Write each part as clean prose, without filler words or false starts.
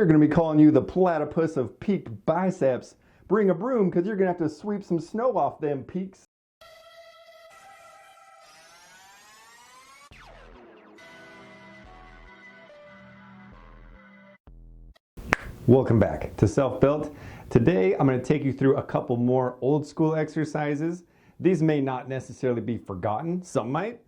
They're going to be calling you the platypus of peak biceps. Bring a broom because you're going to have to sweep some snow off them peaks. Welcome back to Self-Built. Today I'm going to take you through a couple more old school exercises. These may not necessarily be forgotten. Some might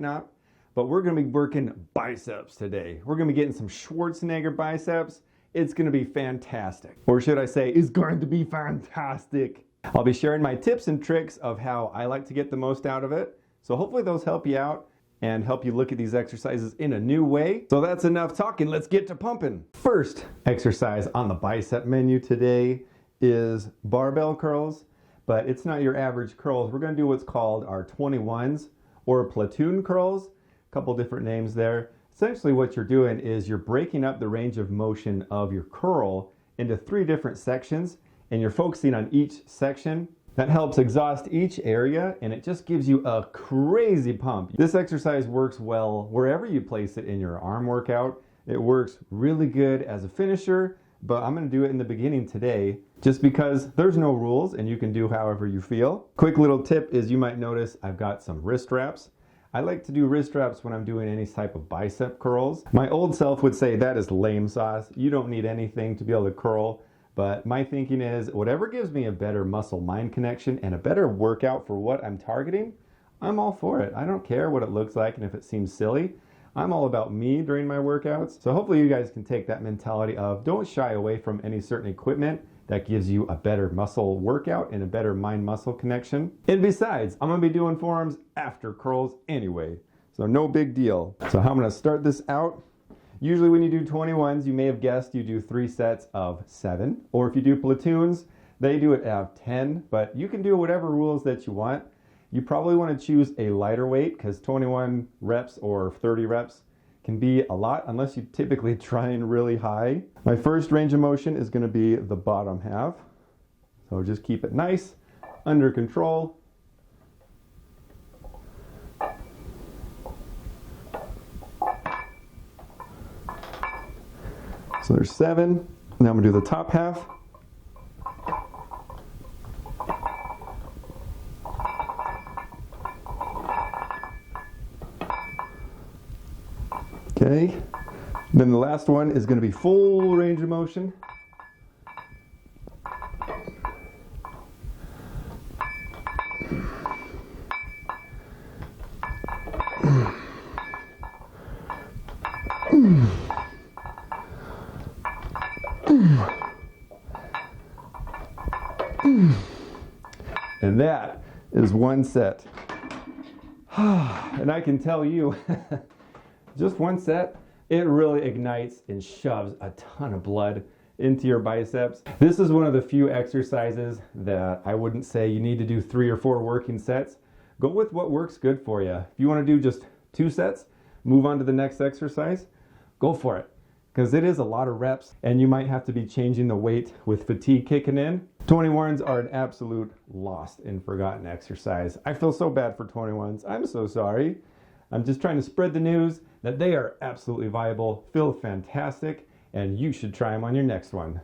not. But we're going to be working biceps today. We're going to be getting some Schwarzenegger biceps. It's going to be fantastic. Or should I say, it's going to be fantastic. I'll be sharing my tips and tricks of how I like to get the most out of it. So hopefully those help you out and help you look at these exercises in a new way. So that's enough talking. Let's get to pumping. First exercise on the bicep menu today is barbell curls, but it's not your average curls. We're going to do what's called our 21s or platoon curls. Couple different names there. Essentially what you're doing is you're breaking up the range of motion of your curl into 3 different sections, and you're focusing on each section. That helps exhaust each area, and it just gives you a crazy pump. This exercise works well wherever you place it in your arm workout. It works really good as a finisher, but I'm going to do it in the beginning today just because there's no rules and you can do however you feel. Quick little tip is you might notice I've got some wrist wraps. I like to do wrist wraps when I'm doing any type of bicep curls. My old self would say that is lame sauce. You don't need anything to be able to curl. But my thinking is whatever gives me a better muscle-mind connection and a better workout for what I'm targeting, I'm all for it. I don't care what it looks like and if it seems silly. I'm all about me during my workouts. So hopefully you guys can take that mentality of don't shy away from any certain equipment that gives you a better muscle workout and a better mind-muscle connection. And besides, I'm gonna be doing forearms after curls anyway, so no big deal. So how I'm gonna start this out, usually when you do 21s, you may have guessed you do 3 sets of 7, or if you do platoons, they do it at 10, but you can do whatever rules that you want. You probably wanna choose a lighter weight because 21 reps or 30 reps can be a lot unless you typically train really high. My first range of motion is going to be the bottom half. So just keep it nice, under control. So there's 7. Now I'm going to do the top half. Okay, then the last one is going to be full range of motion. And that is 1 set. And I can tell you, just 1 set, it really ignites and shoves a ton of blood into your biceps. This is one of the few exercises that I wouldn't say you need to do 3 or 4 working sets. Go with what works good for you. If you want to do just 2 sets, move on to the next exercise, go for it. Because it is a lot of reps and you might have to be changing the weight with fatigue kicking in. 21s are an absolute lost and forgotten exercise. I feel so bad for 21s. I'm so sorry. I'm just trying to spread the news that they are absolutely viable, feel fantastic, and you should try them on your next one.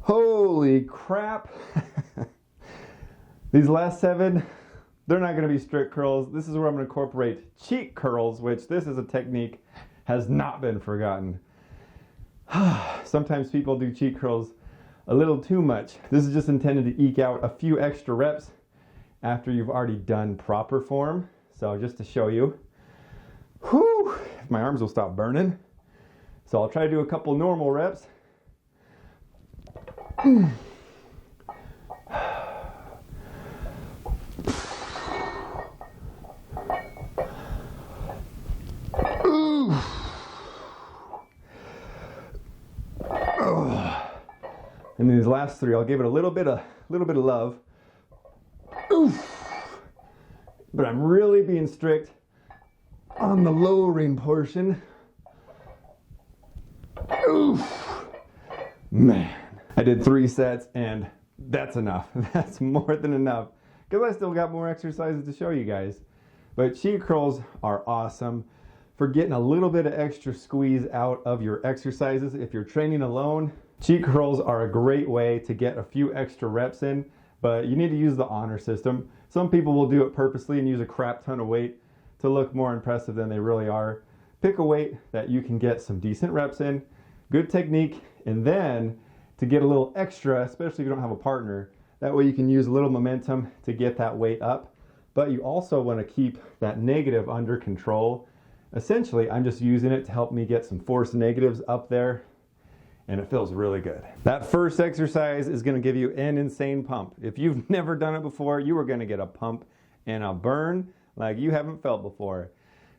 Holy crap. These last 7, they're not going to be strict curls. This is where I'm going to incorporate cheat curls, which this is a technique has not been forgotten. Sometimes people do cheat curls a little too much. This is just intended to eke out a few extra reps after you've already done proper form. So just to show you, whew, my arms will stop burning. So I'll try to do a couple normal reps. And these last three, I'll give it a little bit of love. Oof. But I'm really being strict on the lowering portion. Oof. Man, I did 3 sets and that's enough. That's more than enough, because I still got more exercises to show you guys. But cheek curls are awesome for getting a little bit of extra squeeze out of your exercises. If you're training alone, cheek curls are a great way to get a few extra reps in, but you need to use the honor system. Some people will do it purposely and use a crap ton of weight to look more impressive than they really are. Pick a weight that you can get some decent reps in, good technique, and then to get a little extra, especially if you don't have a partner, that way you can use a little momentum to get that weight up. But you also want to keep that negative under control. Essentially, I'm just using it to help me get some force negatives up there, and it feels really good. That first exercise is going to give you an insane pump. If you've never done it before, you are going to get a pump and a burn like you haven't felt before.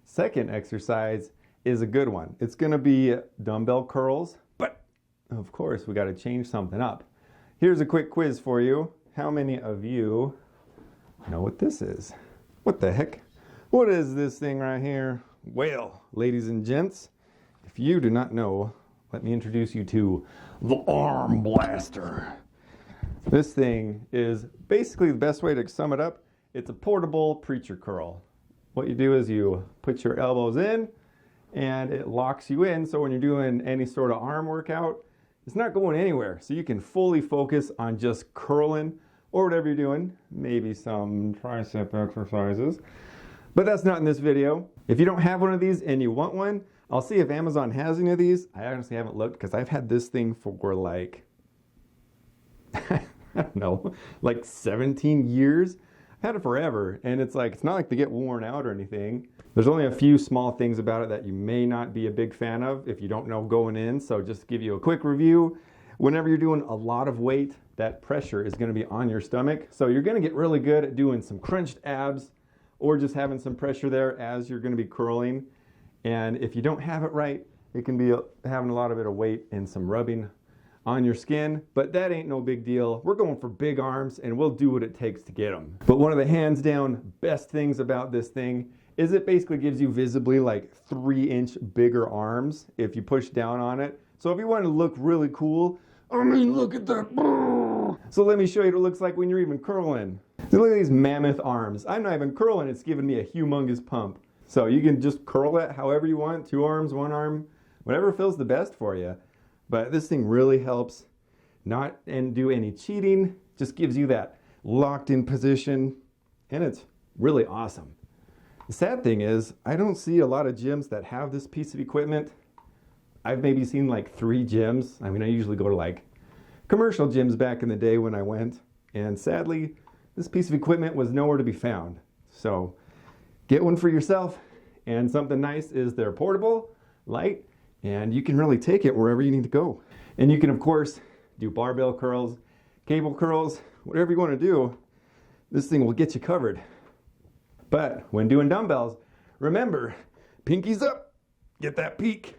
Second exercise is a good one. It's going to be dumbbell curls, but of course we got to change something up. Here's a quick quiz for you. How many of you know what this is? What the heck? What is this thing right here? Well, ladies and gents, if you do not know, let me introduce you to the arm blaster. This thing is basically the best way to sum it up. It's a portable preacher curl. What you do is you put your elbows in and it locks you in, so when you're doing any sort of arm workout, it's not going anywhere. So you can fully focus on just curling or whatever you're doing, maybe some tricep exercises. But that's not in this video. If you don't have one of these and you want one, I'll see if Amazon has any of these. I honestly haven't looked because I've had this thing for like, I don't know, like 17 years. I've had it forever, and it's not like they get worn out or anything. There's only a few small things about it that you may not be a big fan of if you don't know going in. So just to give you a quick review, whenever you're doing a lot of weight, that pressure is going to be on your stomach. So you're going to get really good at doing some crunched abs or just having some pressure there as you're going to be curling. And if you don't have it right, it can be having a lot of weight and some rubbing on your skin, but that ain't no big deal. We're going for big arms and we'll do what it takes to get them. But one of the hands down best things about this thing is it basically gives you visibly like 3-inch bigger arms if you push down on it. So if you want to look really cool, I mean, look at that. So let me show you what it looks like when you're even curling. So look at these mammoth arms. I'm not even curling, it's giving me a humongous pump. So you can just curl it however you want, 2 arms, 1 arm, whatever feels the best for you. But this thing really helps not do any cheating, just gives you that locked in position, and it's really awesome. The sad thing is, I don't see a lot of gyms that have this piece of equipment. I've maybe seen like 3 gyms. I mean, I usually go to like commercial gyms back in the day when I went, and sadly, this piece of equipment was nowhere to be found. So get one for yourself, and something nice is they're portable, light, and you can really take it wherever you need to go. And you can, of course, do barbell curls, cable curls, whatever you want to do. This thing will get you covered. But when doing dumbbells, remember, pinkies up, get that peak.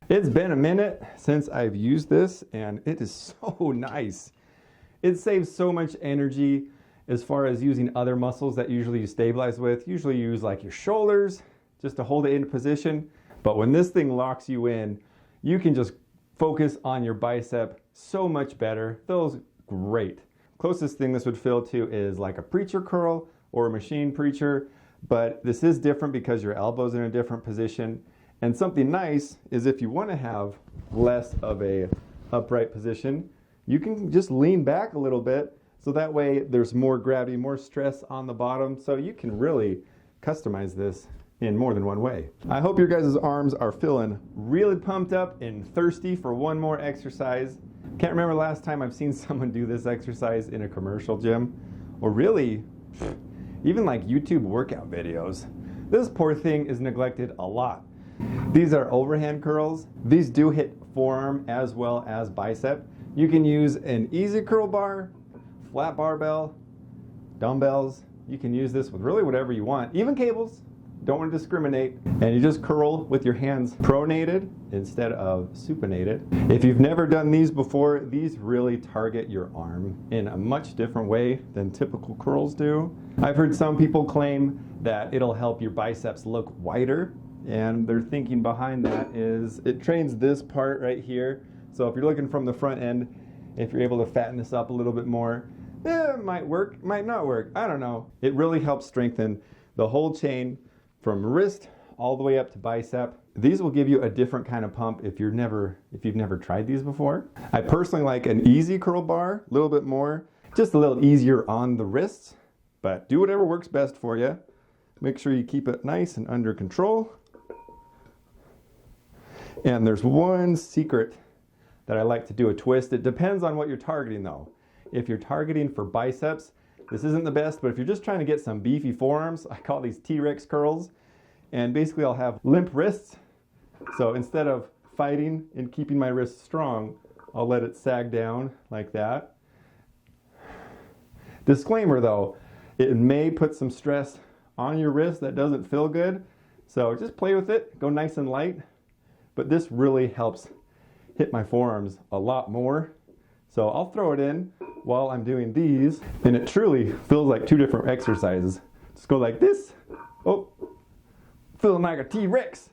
It's been a minute since I've used this, and it is so nice. It saves so much energy as far as using other muscles that usually you stabilize with. Usually you use like your shoulders just to hold it in position. But when this thing locks you in, you can just focus on your bicep so much better. Feels great. Closest thing this would feel to is like a preacher curl or a machine preacher, but this is different because your elbow's in a different position. And something nice is if you want to have less of a upright position, you can just lean back a little bit, so that way there's more gravity, more stress on the bottom, so you can really customize this in more than one way. I hope your guys' arms are feeling really pumped up and thirsty for one more exercise. Can't remember last time I've seen someone do this exercise in a commercial gym, or really even like YouTube workout videos. This poor thing is neglected a lot. These are overhand curls. These do hit forearm as well as bicep. You can use an easy curl bar, flat barbell, dumbbells. You can use this with really whatever you want, even cables. Don't want to discriminate. And you just curl with your hands pronated instead of supinated. If you've never done these before, these really target your arm in a much different way than typical curls do. I've heard some people claim that it'll help your biceps look wider, and their thinking behind that is it trains this part right here. So if you're looking from the front end, if you're able to fatten this up a little bit more, it might work, might not work, I don't know. It really helps strengthen the whole chain from wrist all the way up to bicep. These will give you a different kind of pump if you've never tried these before. I personally like an easy curl bar, a little bit more, just a little easier on the wrists, but do whatever works best for you. Make sure you keep it nice and under control. And there's one secret that I like to do a twist. It depends on what you're targeting though. If you're targeting for biceps, this isn't the best, but if you're just trying to get some beefy forearms, I call these T-Rex curls. And basically I'll have limp wrists. So instead of fighting and keeping my wrists strong, I'll let it sag down like that. Disclaimer though, it may put some stress on your wrist that doesn't feel good. So just play with it, go nice and light. But this really helps hit my forearms a lot more. So I'll throw it in while I'm doing these, and it truly feels like two different exercises. Just go like this. Oh, feeling like a T-Rex.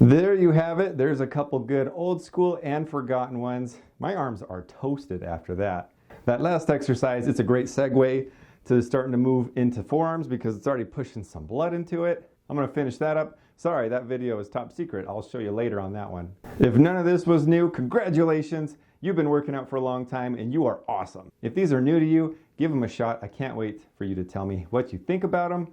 There you have it. There's a couple good old school and forgotten ones. My arms are toasted after that. That last exercise, it's a great segue to starting to move into forearms because it's already pushing some blood into it. I'm going to finish that up. Sorry, that video is top secret. I'll show you later on that one. If none of this was new, congratulations. You've been working out for a long time and you are awesome. If these are new to you, give them a shot. I can't wait for you to tell me what you think about them.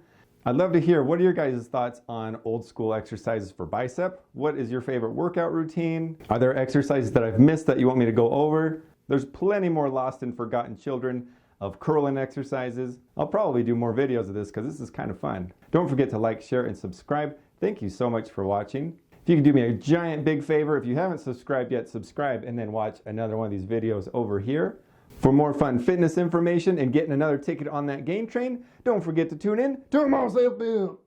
I'd love to hear what are your guys' thoughts on old school exercises for bicep. What is your favorite workout routine? Are there exercises that I've missed that you want me to go over? There's plenty more lost and forgotten children of curling exercises. I'll probably do more videos of this because this is kind of fun. Don't forget to like, share, and subscribe. Thank you so much for watching. If you could do me a giant big favor, if you haven't subscribed yet, subscribe and then watch another one of these videos over here. For more fun fitness information and getting another ticket on that game train, don't forget to tune in to my self-built.